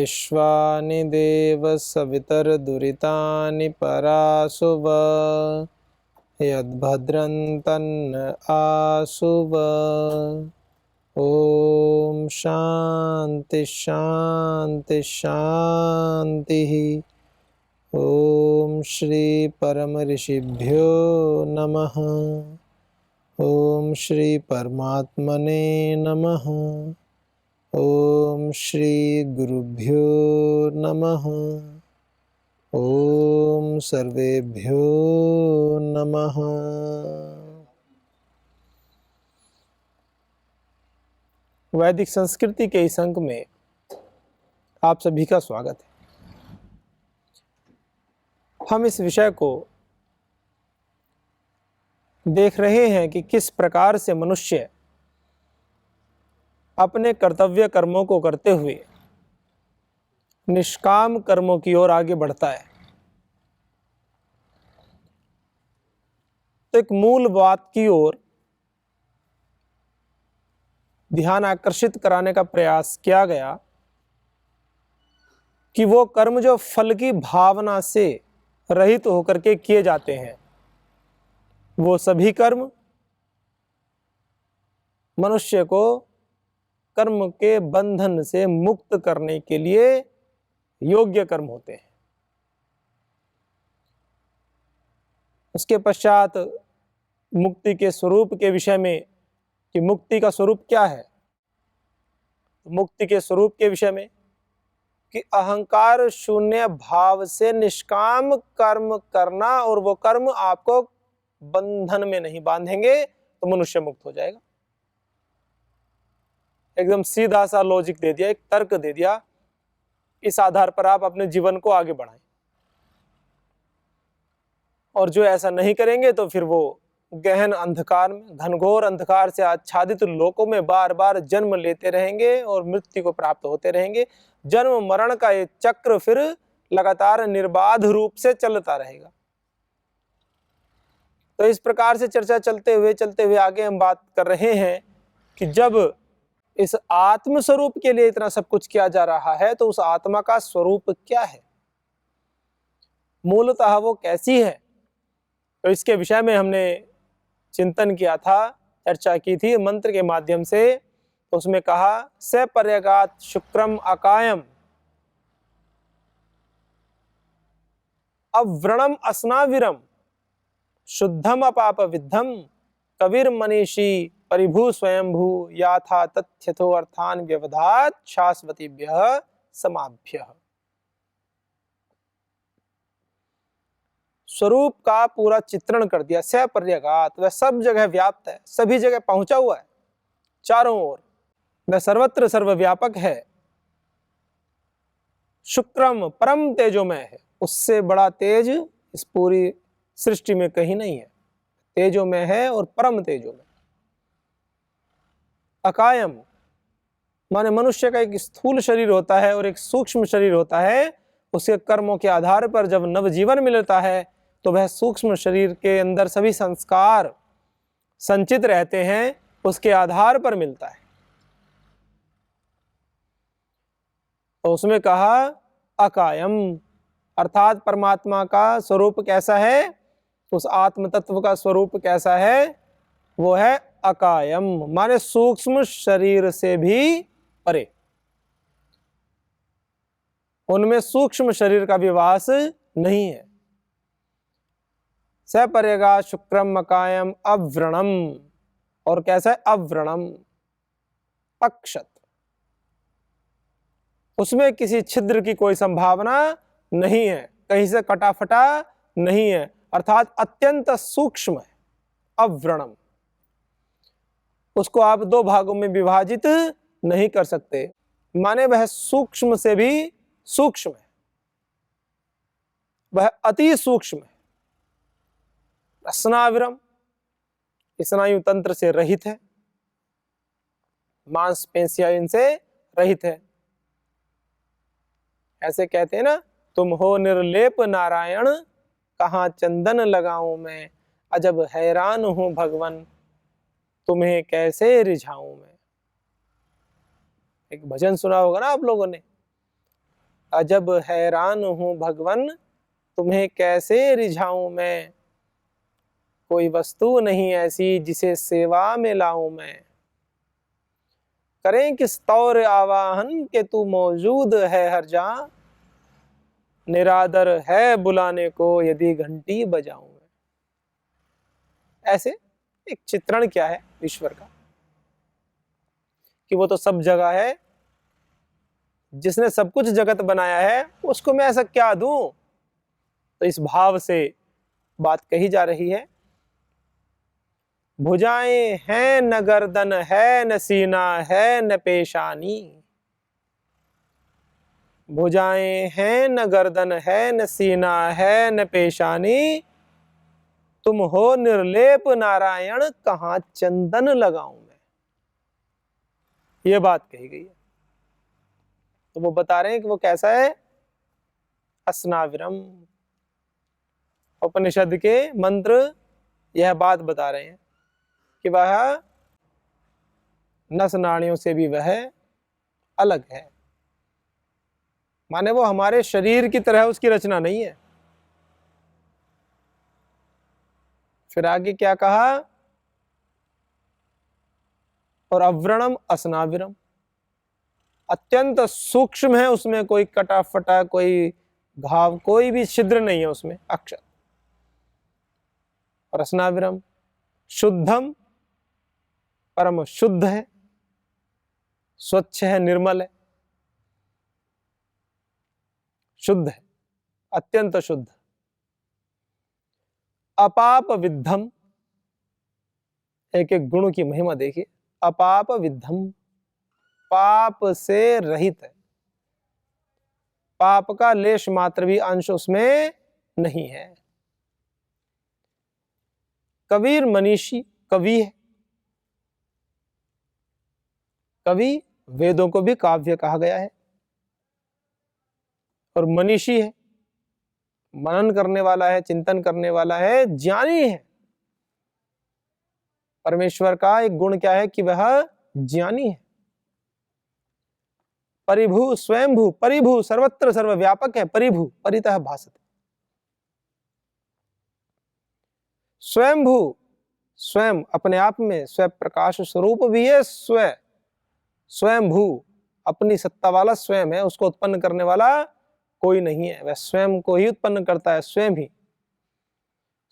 विश्वानि देव सवितर्दुरितानि पराशुव यद्भद्रं तन्न आशुव। ओम शांति शांति शांति। ओम श्री परम ऋषिभ्यो नमः। ओम श्री परमात्मने नमः। ओम श्री गुरुभ्यो नमः। ओम सर्वेभ्यो नमः। वैदिक संस्कृति के इस अंक में आप सभी का स्वागत है। हम इस विषय को देख रहे हैं कि किस प्रकार से मनुष्य अपने कर्तव्य कर्मों को करते हुए निष्काम कर्मों की ओर आगे बढ़ता है। तो एक मूल बात की ओर ध्यान आकर्षित कराने का प्रयास किया गया कि वो कर्म जो फल की भावना से रहित होकर के किए जाते हैं, वो सभी कर्म मनुष्य को कर्म के बंधन से मुक्त करने के लिए योग्य कर्म होते हैं। उसके पश्चात मुक्ति के स्वरूप के विषय में कि मुक्ति का स्वरूप क्या है, मुक्ति के स्वरूप के विषय में कि अहंकार शून्य भाव से निष्काम कर्म करना, और वो कर्म आपको बंधन में नहीं बांधेंगे तो मनुष्य मुक्त हो जाएगा। एकदम सीधा सा लॉजिक दे दिया, एक तर्क दे दिया। इस आधार पर आप अपने जीवन को आगे बढ़ाएं। और जो ऐसा नहीं करेंगे तो फिर वो गहन अंधकार में, घनघोर अंधकार से आच्छादित लोकों में बार बार जन्म लेते रहेंगे और मृत्यु को प्राप्त होते रहेंगे। जन्म मरण का ये चक्र फिर लगातार निर्बाध रूप से चलता रहेगा। तो इस प्रकार से चर्चा चलते हुए आगे हम बात कर रहे हैं कि जब इस आत्म स्वरूप के लिए इतना सब कुछ किया जा रहा है तो उस आत्मा का स्वरूप क्या है, मूलतः वो कैसी है। तो इसके विषय में हमने चिंतन किया था, चर्चा की थी मंत्र के माध्यम से। तो उसमें कहा स पर्यगात शुक्रम अकायम अव्रणम अस्नाविरम शुद्धम अपाप विद्धम कबीर मनीषी परिभू स्वयंभू याथा तथ्यथो अर्थान व्यवधात शाश्वतीभ्यः समाभ्यः। स्वरूप का पूरा चित्रण कर दिया। सपर्यगात, वह सब जगह व्याप्त है, सभी जगह पहुंचा हुआ है, चारों ओर वह सर्वत्र सर्वव्यापक है। शुक्रम, परम तेजोमय है, उससे बड़ा तेज इस पूरी सृष्टि में कहीं नहीं है। तेजोमय है और परम तेजोमय। अकायम माने मनुष्य का एक स्थूल शरीर होता है और एक सूक्ष्म शरीर होता है। उसके कर्मों के आधार पर जब नवजीवन मिलता है तो वह सूक्ष्म शरीर के अंदर सभी संस्कार संचित रहते हैं, उसके आधार पर मिलता है। तो उसमें कहा अकायम, अर्थात परमात्मा का स्वरूप कैसा है, उस आत्म तत्व का स्वरूप कैसा है, वो है अकायम माने सूक्ष्म शरीर से भी परे। उनमें सूक्ष्म शरीर का भी वास नहीं है। सपर्यगा शुक्रम अकायम अव्रणम, और कैसा है अव्रणम, अक्षत, उसमें किसी छिद्र की कोई संभावना नहीं है, कहीं से कटा फटा नहीं है, अर्थात अत्यंत सूक्ष्म है। अव्रणम, उसको आप दो भागों में विभाजित नहीं कर सकते, माने वह सूक्ष्म से भी सूक्ष्म है, वह अति सूक्ष्म है। स्नाविरम, स्नायु तंत्र से रहित है, मांसपेशियां इनसे रहित है। ऐसे कहते हैं ना, तुम हो निर्लेप नारायण, कहाँ चंदन लगाऊं मैं, अजब हैरान हूं भगवन, तुम्हें कैसे रिझाऊं मैं। एक भजन सुना होगा ना आप लोगों ने, अजब हैरान हूँ भगवन, तुम्हें कैसे रिझाऊं मैं। कोई वस्तु नहीं ऐसी जिसे सेवा में लाऊं मैं। करें किस तौर आवाहन के तू मौजूद है हर जहाँ। निरादर है बुलाने को यदि घंटी बजाऊं मैं। ऐसे एक चित्रण क्या है ईश्वर का, कि वो तो सब जगह है, जिसने सब कुछ जगत बनाया है उसको मैं ऐसा क्या दूं। तो इस भाव से बात कही जा रही है। भुजाएं हैं न गर्दन है न सीना है न पेशानी। भुजाएं हैं न गर्दन है न सीना है न पेशानी। तुम हो निर्लेप नारायण कहाँ चंदन लगाऊं मैं। ये बात कही गई है। तो वो बता रहे हैं कि वो कैसा है। अस्नाविरम। उपनिषद के मंत्र यह बात बता रहे हैं कि वह नस नाड़ियों से भी वह अलग है। माने वो हमारे शरीर की तरह उसकी रचना नहीं है। फिर आगे क्या कहा। और अव्रणम अस्नाविरम, अत्यंत सूक्ष्म है, उसमें कोई कटा फटा कोई घाव कोई भी छिद्र नहीं है उसमें, अक्षर। और अस्नाविरम शुद्धम, परम शुद्ध है, स्वच्छ है, निर्मल है, शुद्ध है, अत्यंत शुद्ध। अपाप विद्धम, एक एक गुण की महिमा देखिए। अपाप विद्धम, पाप से रहित है, पाप का लेश मात्र भी अंश उसमें नहीं है। कबीर मनीषी, कवि है। कवि वेदों को भी काव्य कहा गया है। और मनीषी है, मनन करने वाला है, चिंतन करने वाला है, ज्ञानी है। परमेश्वर का एक गुण क्या है कि वह ज्ञानी है। परिभू स्वयंभू, परिभू सर्वत्र सर्वव्यापक है, परिभू परितः भासते। स्वयंभू, स्वयं अपने आप में स्व प्रकाश स्वरूप भी है। स्वयंभू अपनी सत्ता वाला स्वयं है, उसको उत्पन्न करने वाला कोई नहीं है। वह स्वयं को ही उत्पन्न करता है, स्वयं ही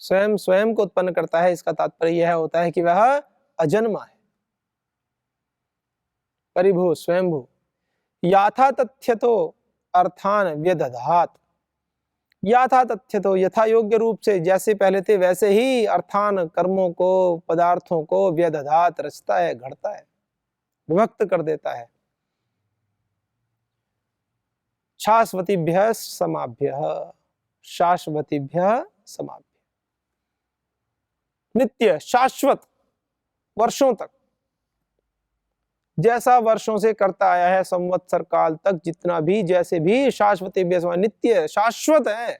स्वयं स्वयं को उत्पन्न करता है। इसका तात्पर्य यह होता है कि वह अजन्मा है। परिभू स्वयंभू। याथा तथ्य तो अर्थान व्यदधात। याथा तथ्य तो यथा योग्य रूप से जैसे पहले थे वैसे ही अर्थान कर्मों को पदार्थों को व्यदधात रचता है, घड़ता है, विभक्त कर देता है। शाश्वतीभ्य समाभ्य, शाश्वतीभ्य समाभ्य, नित्य शाश्वत वर्षों तक, जैसा वर्षों से करता आया है संवत्सर काल तक, जितना भी जैसे भी शाश्वतीभ्य समाभ्य, नित्य शाश्वत है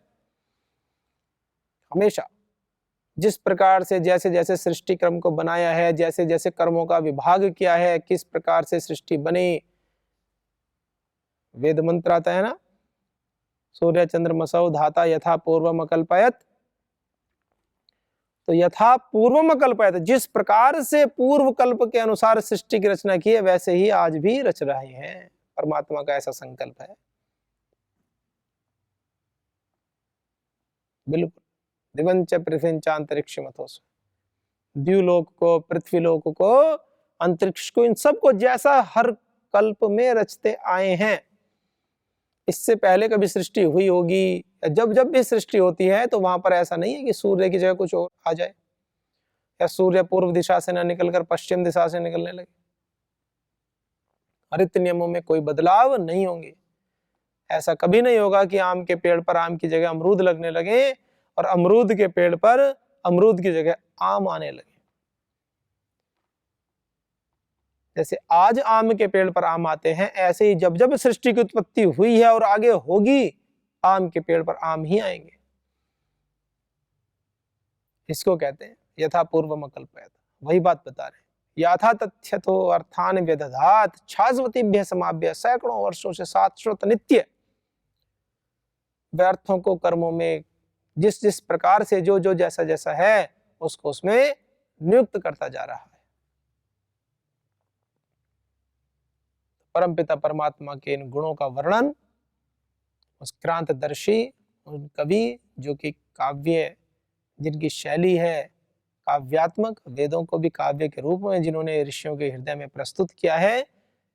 हमेशा। जिस प्रकार से जैसे जैसे सृष्टि क्रम को बनाया है, जैसे जैसे कर्मों का विभाग किया है, किस प्रकार से सृष्टि बनी। वेद मंत्र आता है ना, सूर्य चंद्रमसौ धाता यथा पूर्वम अकल्पयत। तो यथा पूर्वम अकल्पयत, जिस प्रकार से पूर्व कल्प के अनुसार सृष्टि की रचना की है वैसे ही आज भी रच रहे हैं। परमात्मा का ऐसा संकल्प है। बिल्कुल। दिवंच पृथ्वींच अंतरिक्षमथोस, द्युलोक को, पृथ्वीलोक को, अंतरिक्ष को, इन सबको जैसा हर कल्प में रचते आए हैं। इससे पहले कभी सृष्टि हुई होगी, जब जब भी सृष्टि होती है तो वहां पर ऐसा नहीं है कि सूर्य की जगह कुछ और आ जाए, या सूर्य पूर्व दिशा से न निकलकर पश्चिम दिशा से निकलने लगे। हरित नियमों में कोई बदलाव नहीं होंगे। ऐसा कभी नहीं होगा कि आम के पेड़ पर आम की जगह अमरूद लगने लगे और अमरूद के पेड़ पर अमरूद की जगह आम आने लगे। जैसे आज आम के पेड़ पर आम आते हैं, ऐसे ही जब जब सृष्टि की उत्पत्ति हुई है और आगे होगी, आम के पेड़ पर आम ही आएंगे। इसको कहते हैं यथा पूर्वम अकल्पयत। वही बात बता रहे हैं। यथा तथ्य तो अर्थान व्यदधात, शाश्वतीभ्य समाभ्य, सैकड़ों वर्षों से शाश्वत नित्य व्यर्थों को कर्मों में जिस जिस प्रकार से जो जो जैसा जैसा है उसको उसमें नियुक्त करता जा रहा है। परमपिता परमात्मा के इन गुणों का वर्णन उस क्रांतदर्शी उन कवि जो कि काव्य जिनकी शैली है काव्यात्मक, वेदों को भी काव्य के रूप में जिन्होंने ऋषियों के हृदय में प्रस्तुत किया है,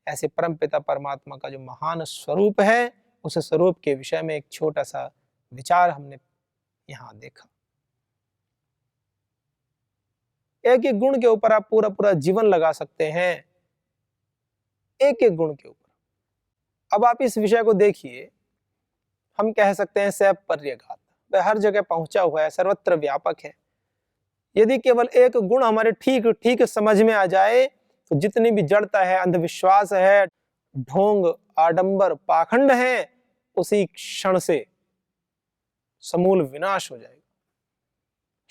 ऐसे परमपिता परमात्मा का जो महान स्वरूप है उस स्वरूप के विषय में एक छोटा सा विचार हमने यहां देखा। एक एक गुण के ऊपर आप पूरा पूरा जीवन लगा सकते हैं, एक एक गुण के ऊपर। अब आप इस विषय को देखिए, हम कह सकते हैं सैव पर्यघात, वह हर जगह पहुंचा हुआ है, सर्वत्र व्यापक है। यदि केवल एक गुण हमारे ठीक ठीक समझ में आ जाए तो जितनी भी जड़ता है, अंधविश्वास है, ढोंग, आडंबर, पाखंड है, उसी क्षण से समूल विनाश हो जाएगा।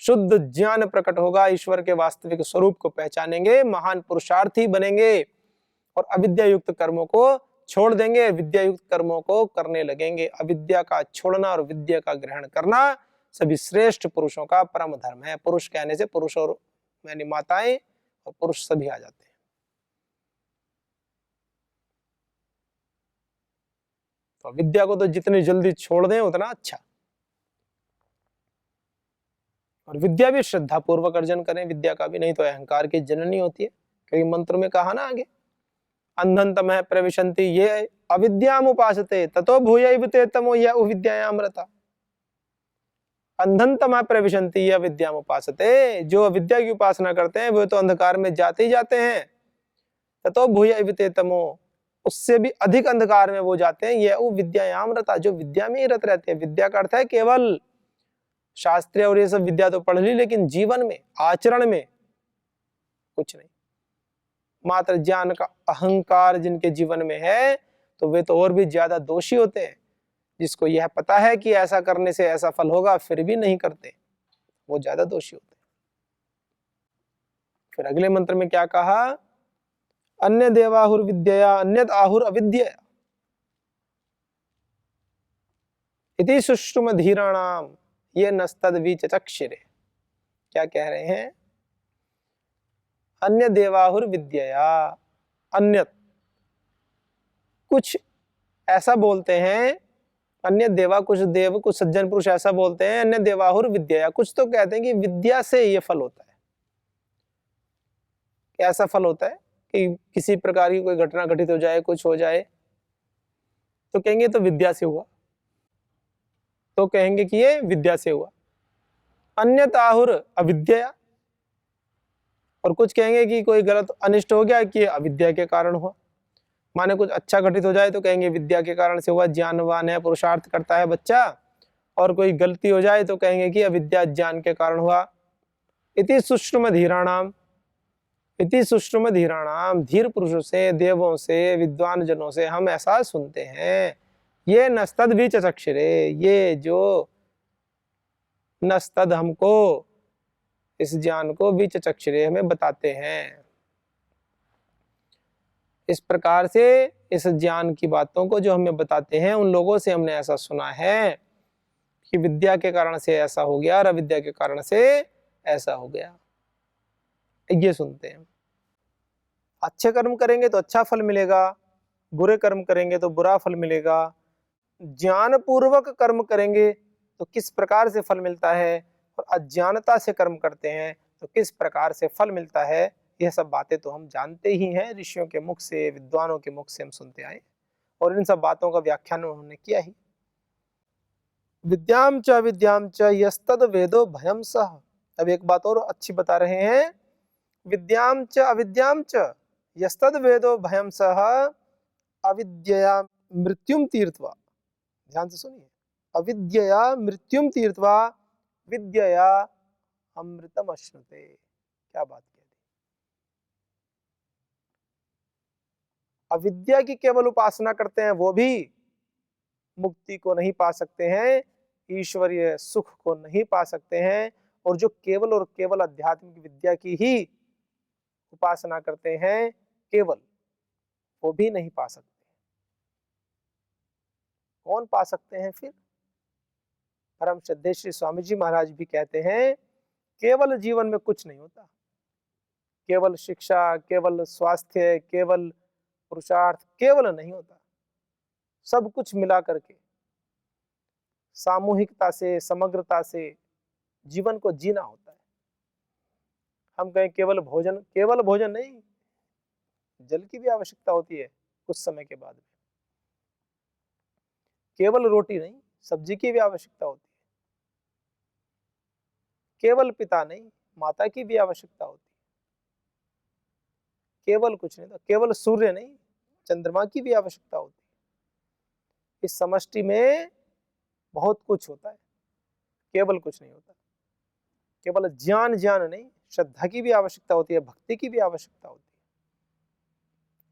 शुद्ध ज्ञान प्रकट होगा, ईश्वर के वास्तविक स्वरूप को पहचानेंगे, महान पुरुषार्थी बनेंगे और अविद्या युक्त कर्मों को छोड़ देंगे, विद्या युक्त कर्मों को करने लगेंगे। अविद्या का छोड़ना और विद्या का ग्रहण करना सभी श्रेष्ठ पुरुषों का परम धर्म है। पुरुष कहने से पुरुष और यानी माताएं और पुरुष सभी आ जाते हैं। तो विद्या को तो जितनी जल्दी छोड़ दें उतना अच्छा, और विद्या भी श्रद्धा पूर्वक अर्जन करें, विद्या का भी, नहीं तो अहंकार की जननी होती है। क्योंकि मंत्र में कहा ना आगे, अंधन तमः प्रविशन्ति ये अविद्याम उपासते ततो भूयैव ते तमो या विद्यायाम रता। अंधन तमः प्रविशन्ति ये अविद्याम उपासते, जो अविद्या की उपासना करते हैं वो तो अंधकार में जाते ही जाते हैं। ततो भूयैव ते तमो, उससे भी अधिक अंधकार में वो जाते हैं। ये विद्यायाम रता, जो विद्या में ही रत रहते हैं। विद्या का अर्थ है केवल शास्त्रीय और ये सब विद्या तो पढ़ ली, लेकिन जीवन में आचरण में कुछ नहीं। मात्र ज्ञान का अहंकार जिनके जीवन में है तो वे तो और भी ज्यादा दोषी होते हैं। जिसको यह पता है कि ऐसा करने से ऐसा फल होगा फिर भी नहीं करते, वो ज्यादा दोषी होते हैं। फिर अगले मंत्र में क्या कहा, अन्य देवाहुर विद्यया अन्यत आहुर अविद्यया इति सुश्रुम धीराणाम ये नस्तद विचचक्षिरे। क्या कह रहे हैं, अन्य देवाहुर विद्यया, अन्यत कुछ ऐसा बोलते हैं, अन्य देवा कुछ देव कुछ सज्जन पुरुष ऐसा बोलते हैं, अन्य देवाहुर विद्यया, कुछ तो कहते हैं कि विद्या से ये फल होता है। ऐसा फल होता है कि किसी प्रकार की कोई घटना घटित हो जाए, कुछ हो जाए तो कहेंगे तो विद्या से हुआ, तो कहेंगे कि ये विद्या से हुआ। अन्यत आहुर अविद्या, और कुछ कहेंगे कि कोई गलत अनिष्ट हो गया कि अविद्या के कारण हुआ। माने कुछ अच्छा घटित हो जाए तो कहेंगे विद्या के कारण से हुआ, ज्ञानवान है, पुरुषार्थ करता है बच्चा, और कोई गलती हो जाए तो कहेंगे कि अविद्या ज्ञान के कारण हुआ। इति सुश्रुम धीराणाम, इति सुश्रुम धीराणाम, धीर पुरुषों से, देवों से, विद्वान जनों से हम ऐसा सुनते हैं। ये नस्तद भी चक्षरे, ये जो नस्तद हमको इस ज्ञान को बीच चक्षरे हमें बताते हैं। इस प्रकार से इस ज्ञान की बातों को जो हमें बताते हैं उन लोगों से हमने ऐसा सुना है कि विद्या के कारण से ऐसा हो गया और अविद्या के कारण से ऐसा हो गया, ये सुनते हैं। अच्छे कर्म करेंगे तो अच्छा फल मिलेगा, बुरे कर्म करेंगे तो बुरा फल मिलेगा। ज्ञान पूर्वक कर्म करेंगे तो किस प्रकार से फल मिलता है, और अज्ञानता से कर्म करते हैं तो किस प्रकार से फल मिलता है, यह सब बातें तो हम जानते ही हैं, ऋषियों के मुख से, विद्वानों के मुख से हम सुनते आए, और इन सब बातों का व्याख्यान उन्होंने किया ही। विद्याम च विद्याम च यस्तद वेदो भयम सह। अब एक बात और अच्छी बता रहे हैं, विद्याम च अविद्याम च यस्तद वेदो भयम सह अविद्यया मृत्युम तीर्थवा। ध्यान से सुनिए, अविद्यया मृत्युम तीर्थवा विद्यया अमृतम अश्नुते। क्या बात कह दी, अविद्या की केवल उपासना करते हैं वो भी मुक्ति को नहीं पा सकते हैं, ईश्वरीय सुख को नहीं पा सकते हैं, और जो केवल और केवल आध्यात्मिक विद्या की ही उपासना करते हैं केवल, वो भी नहीं पा सकते। कौन पा सकते हैं फिर, परम श्रद्धेय श्री स्वामी जी महाराज भी कहते हैं, केवल जीवन में कुछ नहीं होता, केवल शिक्षा, केवल स्वास्थ्य, केवल पुरुषार्थ केवल नहीं होता, सब कुछ मिला करके सामूहिकता से, समग्रता से जीवन को जीना होता है। हम कहें केवल भोजन नहीं, जल की भी आवश्यकता होती है कुछ समय के बाद में। केवल रोटी नहीं, सब्जी की भी आवश्यकता होती है। केवल पिता नहीं, माता की भी आवश्यकता होती है। केवल कुछ नहीं, तो केवल सूर्य नहीं, चंद्रमा की भी आवश्यकता होती है। इस समष्टि में बहुत कुछ होता है, केवल कुछ नहीं होता। केवल ज्ञान नहीं, श्रद्धा की भी आवश्यकता होती है, भक्ति की भी आवश्यकता होती है।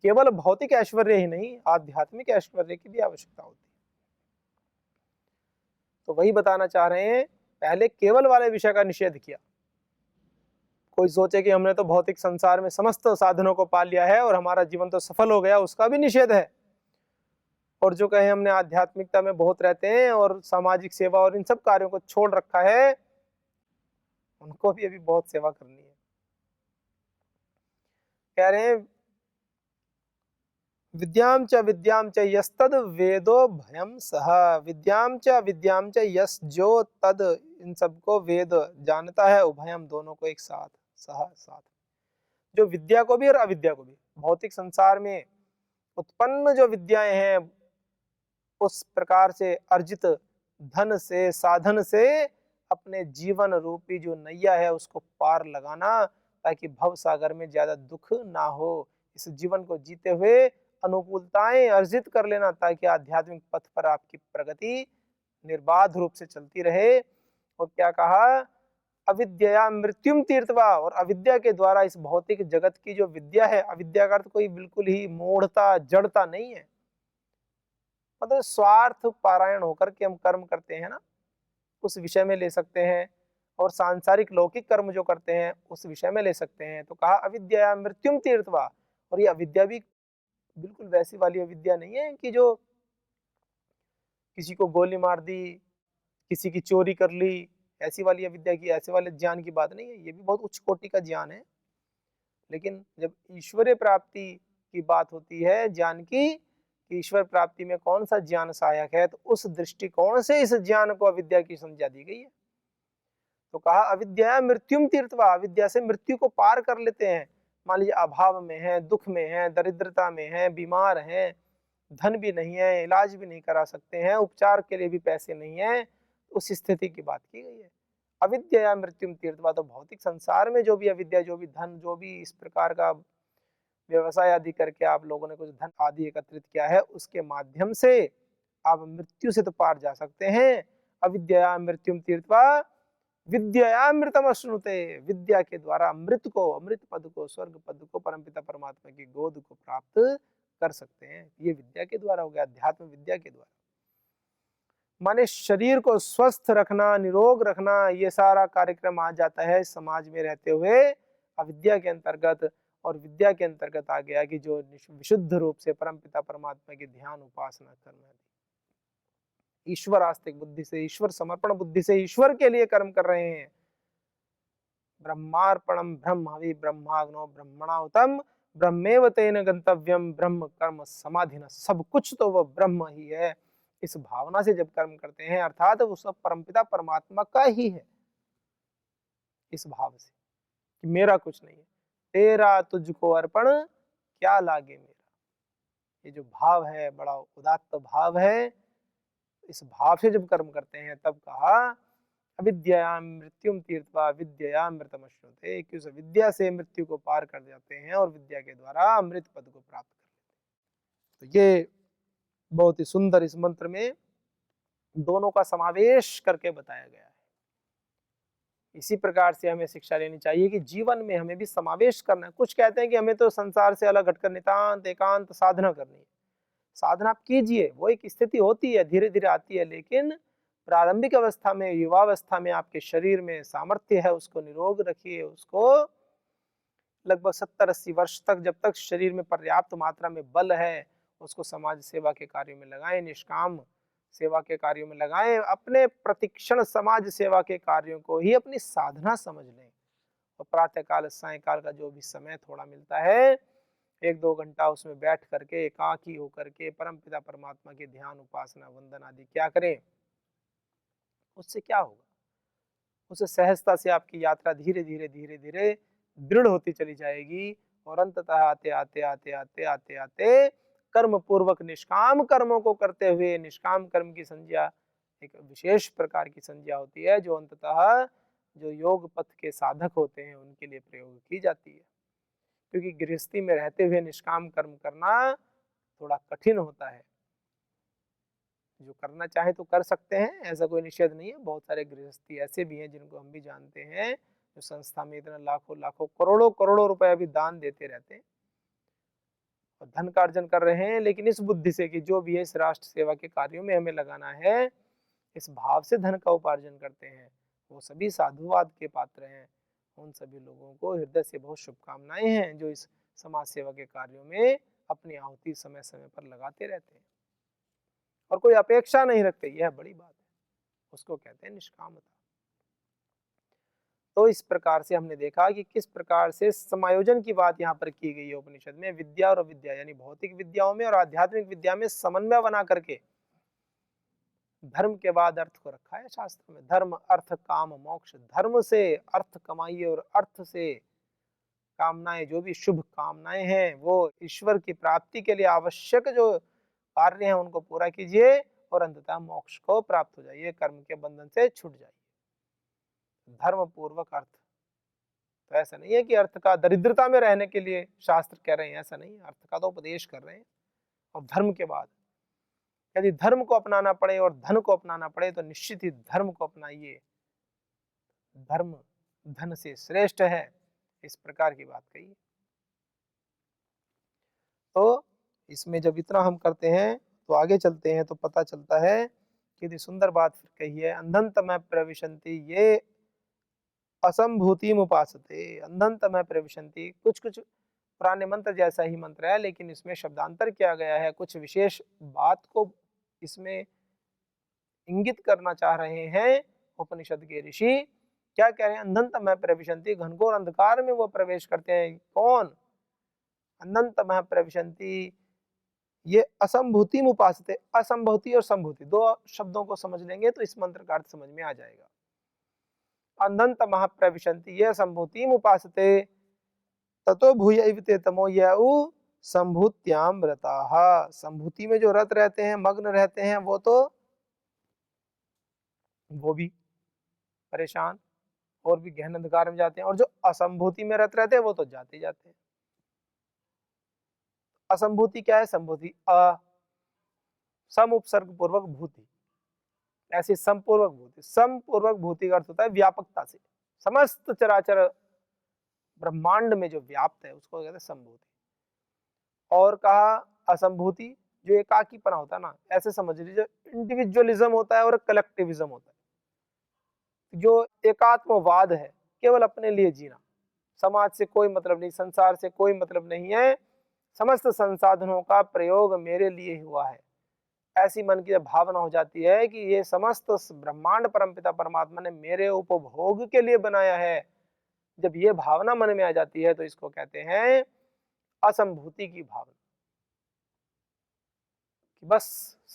केवल भौतिक ऐश्वर्य ही नहीं, आध्यात्मिक ऐश्वर्य की भी आवश्यकता होती है। तो वही बताना चाह रहे हैं, पहले केवल वाले विषय का निषेध किया। कोई सोचे कि हमने तो भौतिक संसार में समस्त साधनों को पा लिया है और हमारा जीवन तो सफल हो गया, उसका भी निषेध है। और जो कहे हमने आध्यात्मिकता में बहुत रहते हैं और सामाजिक सेवा और इन सब कार्यों को छोड़ रखा है, उनको भी अभी बहुत सेवा करनी है। कह रहे हैं, विद्याम च यस्तद वेदो भयम सह, विद्याम च यस जो तद, इन सबको वेद जानता है, उभयम दोनों को एक साथ, सह साथ, जो विद्या को भी और अविद्या को भी, भौतिक संसार में उत्पन्न जो विद्याएं हैं, उस प्रकार से अर्जित धन से, साधन से अपने जीवन रूपी जो नैया है उसको पार लगाना, ताकि भव सागर में ज्यादा दुख ना हो। इस जीवन को जीते हुए अनुकूलताएं अर्जित कर लेना, ताकि आध्यात्मिक पथ पर आपकी प्रगति निर्बाध रूप से चलती रहे। और क्या कहा, अविद्या मृत्युम तीर्थवा, और अविद्या के द्वारा इस भौतिक जगत की जो विद्या है, अविद्या का अर्थ कोई बिल्कुल ही मूढ़ता, जड़ता नहीं है। मतलब स्वार्थ पारायण होकर के हम कर्म करते हैं ना, उस विषय में ले सकते हैं, और सांसारिक लौकिक कर्म जो करते हैं उस विषय में ले सकते हैं। तो कहा अविद्या मृत्युम तीर्थवा, और ये अविद्या भी बिल्कुल वैसी वाली अविद्या नहीं है कि जो किसी को गोली मार दी, किसी की चोरी कर ली, ऐसी वाली अविद्या की, ऐसे वाले ज्ञान की बात नहीं है। ये भी बहुत उच्च कोटि का ज्ञान है, लेकिन जब ईश्वरीय प्राप्ति की बात होती है ज्ञान की, ईश्वर प्राप्ति में कौन सा ज्ञान सहायक है, तो उस दृष्टिकोण से इस ज्ञान को अविद्या की संज्ञा दी गई है। तो कहा अविद्या मृत्युम तीर्थवा, अविद्या से मृत्यु को पार कर लेते हैं। मान लीजिए अभाव में है, दुख में है, दरिद्रता में है, बीमार है, धन भी नहीं है, इलाज भी नहीं करा सकते हैं, उपचार के लिए भी पैसे नहीं है, उस स्थिति की बात की गई है। अविद्या मृत्युम तीर्थवा, तो भौतिक संसार में जो भी अविद्या, जो भी धन, जो भी इस प्रकार का व्यवसाय आदि करके आप लोगों ने कुछ धन आदि एकत्रित किया है, उसके माध्यम से आप मृत्यु से तो पार जा सकते हैं। अविद्या मृत्युम तीर्थवा विद्यामृतम अश्नुते, विद्या के द्वारा अमृत को, अमृत पद को, स्वर्ग पद को, परमपिता परमात्मा की गोद को प्राप्त कर सकते हैं। ये विद्या के द्वारा हो गया, अध्यात्म विद्या के द्वारा। माने शरीर को स्वस्थ रखना, निरोग रखना, ये सारा कार्यक्रम आ जाता है समाज में रहते हुए अविद्या के अंतर्गत। और विद्या के अंतर्गत आ गया कि जो विशुद्ध रूप से परमपिता परमात्मा की ध्यान उपासना करना, ईश्वर आस्तिक बुद्धि से, ईश्वर समर्पण बुद्धि से ईश्वर के लिए कर्म कर रहे हैं। ब्रह्मार्पणम ब्रह्म हवि ब्रह्माग्नो ब्रह्मणाहुतम ब्रह्मेव तेन गंतव्यम ब्रह्म कर्म समाधिन, सब कुछ तो वह ब्रह्म ही है। इस भावना से जब कर्म करते हैं, अर्थात वो सब परमपिता परमात्मा का ही है, इस भाव से कि मेरा कुछ नहीं है, तेरा तुझको अर्पण क्या लागे मेरा, ये जो भाव है बड़ा उदात्त भाव है। इस भाव से जब कर्म करते हैं तब कहा अविद्या मृत्युम तीर्थवा विद्यामृतमश्नुते, कि उस विद्या से मृत्यु को पार कर जाते हैं और विद्या के द्वारा अमृत पद को प्राप्त कर लेते हैं। तो ये बहुत ही सुंदर इस मंत्र में दोनों का समावेश करके बताया गया है। इसी प्रकार से हमें शिक्षा लेनी चाहिए कि जीवन में हमें भी समावेश करना है। कुछ कहते हैं कि हमें तो संसार से अलग हटकर नितांत एकांत साधना करनी है। साधना आप कीजिए, वो एक स्थिति होती है, धीरे धीरे आती है, लेकिन प्रारंभिक अवस्था में, युवावस्था में आपके शरीर में सामर्थ्य है, उसको निरोग रखिए, उसको लगभग 70-80 वर्ष तक, जब तक शरीर में पर्याप्त मात्रा में बल है, उसको समाज सेवा के कार्यों में लगाएं, निष्काम सेवा के कार्यों में लगाएं, अपने प्रतिक्षण समाज सेवा के कार्यों को ही अपनी साधना समझ लें। और प्रातःकाल सायंकाल का जो भी समय थोड़ा मिलता है, 1-2 घंटा उसमें बैठ करके एकाकी होकर के परमपिता परमात्मा के ध्यान, उपासना, वंदन आदि क्या करें। उससे क्या होगा, उससे सहजता से आपकी यात्रा धीरे धीरे धीरे धीरे दृढ़ होती चली जाएगी और अंततः आते आते आते आते आते आते कर्म पूर्वक निष्काम कर्मों को करते हुए, निष्काम कर्म की संज्ञा एक विशेष प्रकार की संज्ञा होती है जो अंततः जो योग पथ के साधक होते हैं उनके लिए प्रयोग की जाती है। क्योंकि गृहस्थी में रहते हुए निष्काम कर्म करना थोड़ा कठिन होता है। जो करना चाहे तो कर सकते हैं, ऐसा कोई निषेध नहीं है। बहुत सारे गृहस्थी ऐसे भी हैं जिनको हम भी जानते हैं, जो संस्था में इतना लाखों लाखों करोड़ों करोड़ों रुपए भी दान देते रहते हैं और धन का अर्जन कर रहे हैं, लेकिन इस बुद्धि से कि जो भी है इस राष्ट्र सेवा के कार्यों में हमें लगाना है, इस भाव से धन का उपार्जन करते हैं, वो सभी साधुवाद के पात्र हैं। उन सभी लोगों को हृदय से बहुत शुभकामनाएं हैं जो इस समाज सेवा के कार्यों में अपनी आहुति समय समय पर लगाते रहते हैं और कोई अपेक्षा नहीं रखते। यह बड़ी बात है, उसको कहते हैं निष्कामता। तो इस प्रकार से हमने देखा कि किस प्रकार से समायोजन की बात यहाँ पर की गई है उपनिषद में। विद्या और अविद्या यानी भौतिक विद्याओं में और आध्यात्मिक विद्या में समन्वय बना करके धर्म के बाद अर्थ को रखा है शास्त्र में। धर्म अर्थ काम मोक्ष, धर्म से अर्थ कमाइए और अर्थ से कामनाएं, जो भी शुभ कामनाएं हैं वो ईश्वर की प्राप्ति के लिए आवश्यक जो कार्य हैं उनको पूरा कीजिए और अंततः मोक्ष को प्राप्त हो जाइए, कर्म के बंधन से छूट जाइए। धर्म पूर्वक अर्थ, तो ऐसा नहीं है कि अर्थ का दरिद्रता में रहने के लिए शास्त्र कह रहे हैं, ऐसा नहीं है। अर्थ का तो उपदेश कर रहे हैं और धर्म के बाद यदि धर्म को अपनाना पड़े और धन को अपनाना पड़े तो निश्चित ही धर्म को अपनाइए, धर्म धन से श्रेष्ठ है, इस प्रकार की बात कही। तो इसमें जब इतना हम करते हैं तो आगे चलते हैं तो पता चलता है कि सुंदर बात फिर कही है, अंधंतमः प्रविशन्ति ये असंभूतिम उपासते। अंधंतमः प्रविशन्ति, कुछ कुछ पुराने मंत्र जैसा ही मंत्र है, लेकिन इसमें शब्दांतर किया गया है, कुछ विशेष बात को इसमें इंगित करना चाह रहे हैं उपनिषद के ऋषि। क्या कह रहे हैं, अंधंतमः प्रविशन्ति, घनघोर अंधकार में वो प्रवेश करते हैं। कौन? अंधंतमः प्रविशन्ति ये असंभूति में उपासते। असंभूति और संभूति दो शब्दों को समझ लेंगे तो इस मंत्र का अर्थ समझ में आ जाएगा। अंधंतमः प्रविशन्ति ये असंभूति में उपासते ततो भूय ते तमो यौ संभूत्याम रताः। संभूति में जो रत रहते हैं, मग्न रहते हैं, वो भी परेशान और भी गहन अंधकार में जाते हैं, और जो असंभूति में रत रहते हैं वो तो जाते जाते हैं। असंभूति क्या है? संभूति सम उपसर्ग पूर्वक भूति, ऐसे समपूर्वक भूति। समपूर्वक भूति का अर्थ होता है व्यापकता से, समस्त चराचर ब्रह्मांड में जो व्याप्त है उसको कहते हैं संभूति। और कहा असंभूति जो एकाकीपना होता है ना, ऐसे समझ लीजिए इंडिविजुअलिज्म होता है और कलेक्टिविज्म होता है। जो एकात्मवाद है, केवल अपने लिए जीना, समाज से कोई मतलब नहीं, संसार से कोई मतलब नहीं है, समस्त संसाधनों का प्रयोग मेरे लिए हुआ है, ऐसी मन की जब भावना हो जाती है कि ये समस्त ब्रह्मांड परमपिता परमात्मा ने मेरे उपभोग के लिए बनाया है, जब ये भावना मन में आ जाती है तो इसको कहते हैं असंभूति की भावना, कि बस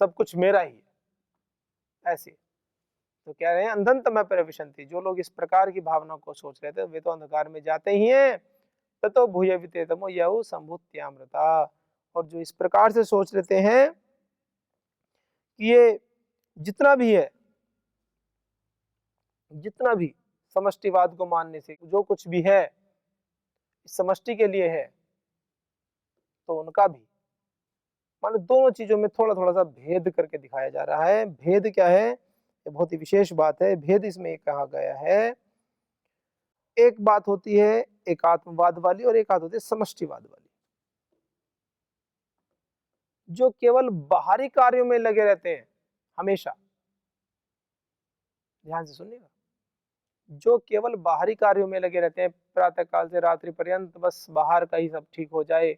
सब कुछ मेरा ही है। ऐसे तो कह रहे हैं अंधंतमः प्रविशन्ति, जो लोग इस प्रकार की भावना को सोच रहे थे वे तो अंधकार में जाते ही हैं। ततो भूय विते तमो यौ संभूत्यामृता, और जो इस प्रकार से सोच लेते हैं कि ये जितना भी है, जितना भी समष्टिवाद को मानने से जो कुछ भी है इस समष्टि के लिए है, तो उनका भी मान दोनों चीजों में थोड़ा थोड़ा सा भेद करके दिखाया जा रहा है। भेद क्या है? ये बहुत ही विशेष बात है। भेद इसमें कहा गया है, एक बात होती है एकात्मवाद वाली और एक बात होती है समष्टिवाद वाली। जो केवल बाहरी कार्यों में लगे रहते हैं हमेशा, ध्यान से सुनिएगा, जो केवल बाहरी कार्यों में लगे रहते हैं, प्रातः काल से रात्रि पर्यंत बस बाहर का ही सब ठीक हो जाए,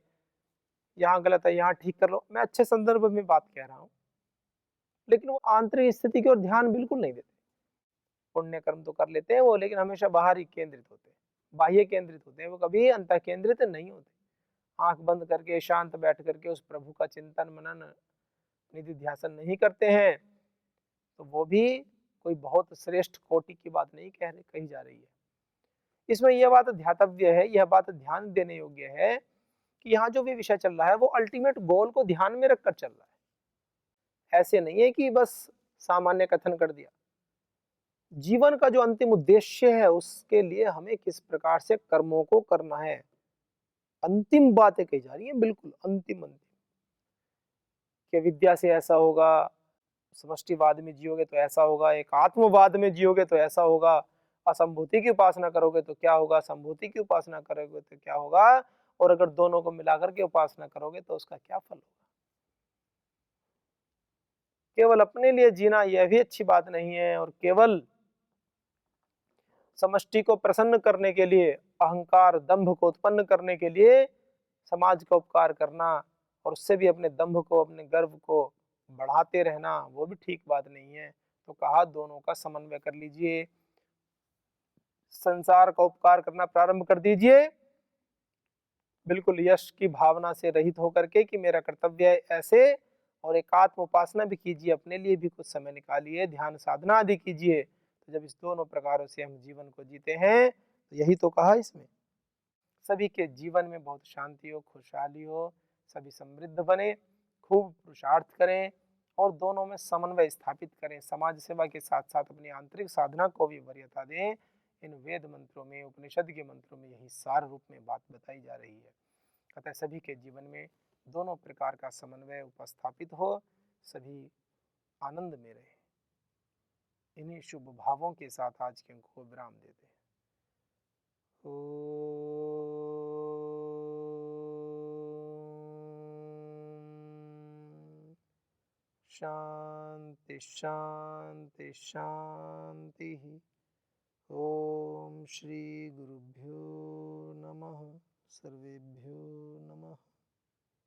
यहाँ गलत है यहाँ ठीक कर लो। मैं अच्छे संदर्भ में बात कह रहा हूँ, लेकिन वो आंतरिक स्थिति की ओर ध्यान बिल्कुल नहीं देते। पुण्य कर्म तो कर लेते हैं वो, लेकिन हमेशा बाहर ही केंद्रित होते हैं, बाह्य केंद्रित होते हैं, वो कभी अंतः केंद्रित नहीं होते। आंख बंद करके शांत बैठ करके उस प्रभु का चिंतन मनन निधि ध्यासन नहीं करते हैं, तो वो भी कोई बहुत श्रेष्ठ कोटि की बात नहीं कही जा रही है। इसमें यह बात ध्यातव्य है, यह बात ध्यान देने योग्य है कि यहाँ जो भी विषय चल रहा है वो अल्टीमेट गोल को ध्यान में रखकर चल रहा है। ऐसे नहीं है कि बस सामान्य कथन कर दिया। जीवन का जो अंतिम उद्देश्य है उसके लिए हमें किस प्रकार से कर्मों को करना है, अंतिम बातें कही जा रही है, बिल्कुल अंतिम अंतिम। कि विद्या से ऐसा होगा, समष्टिवाद में जियोगे तो ऐसा होगा, एक आत्मवाद में जियोगे तो ऐसा होगा, असंभूति की उपासना करोगे तो क्या होगा, संभूति की उपासना करोगे तो क्या होगा, और अगर दोनों को मिलाकर के उपासना करोगे तो उसका क्या फल होगा। केवल अपने लिए जीना यह भी अच्छी बात नहीं है, और केवल समष्टि को प्रसन्न करने के लिए, अहंकार दंभ को उत्पन्न करने के लिए समाज का उपकार करना और उससे भी अपने दंभ को, अपने गर्व को बढ़ाते रहना, वो भी ठीक बात नहीं है। तो कहा दोनों का समन्वय कर लीजिए, संसार का उपकार करना प्रारंभ कर दीजिए, बिल्कुल यश की भावना से रहित होकर के कि मेरा कर्तव्य है ऐसे, और एकात्म उपासना भी कीजिए, अपने लिए भी कुछ समय निकालिए, ध्यान साधना आदि कीजिए। तो जब इस दोनों प्रकारों से हम जीवन को जीते हैं तो यही तो कहा इसमें, सभी के जीवन में बहुत शांति हो, खुशहाली हो, सभी समृद्ध बने, खूब पुरुषार्थ करें और दोनों में समन्वय स्थापित करें, समाज सेवा के साथ साथ अपनी आंतरिक साधना को भी वरीयता दें। इन वेद मंत्रों में, उपनिषद के मंत्रों में यही सार रूप में बात बताई जा रही है। अतः सभी के जीवन में दोनों प्रकार का समन्वय उपस्थापित हो, सभी आनंद में रहे। इन्हीं शुभ भावों के साथ आज के अंक को विराम देते हैं। शांति शांति शांति। ओम श्री गुरुभ्यो नमः, सर्वेभ्यो नमः।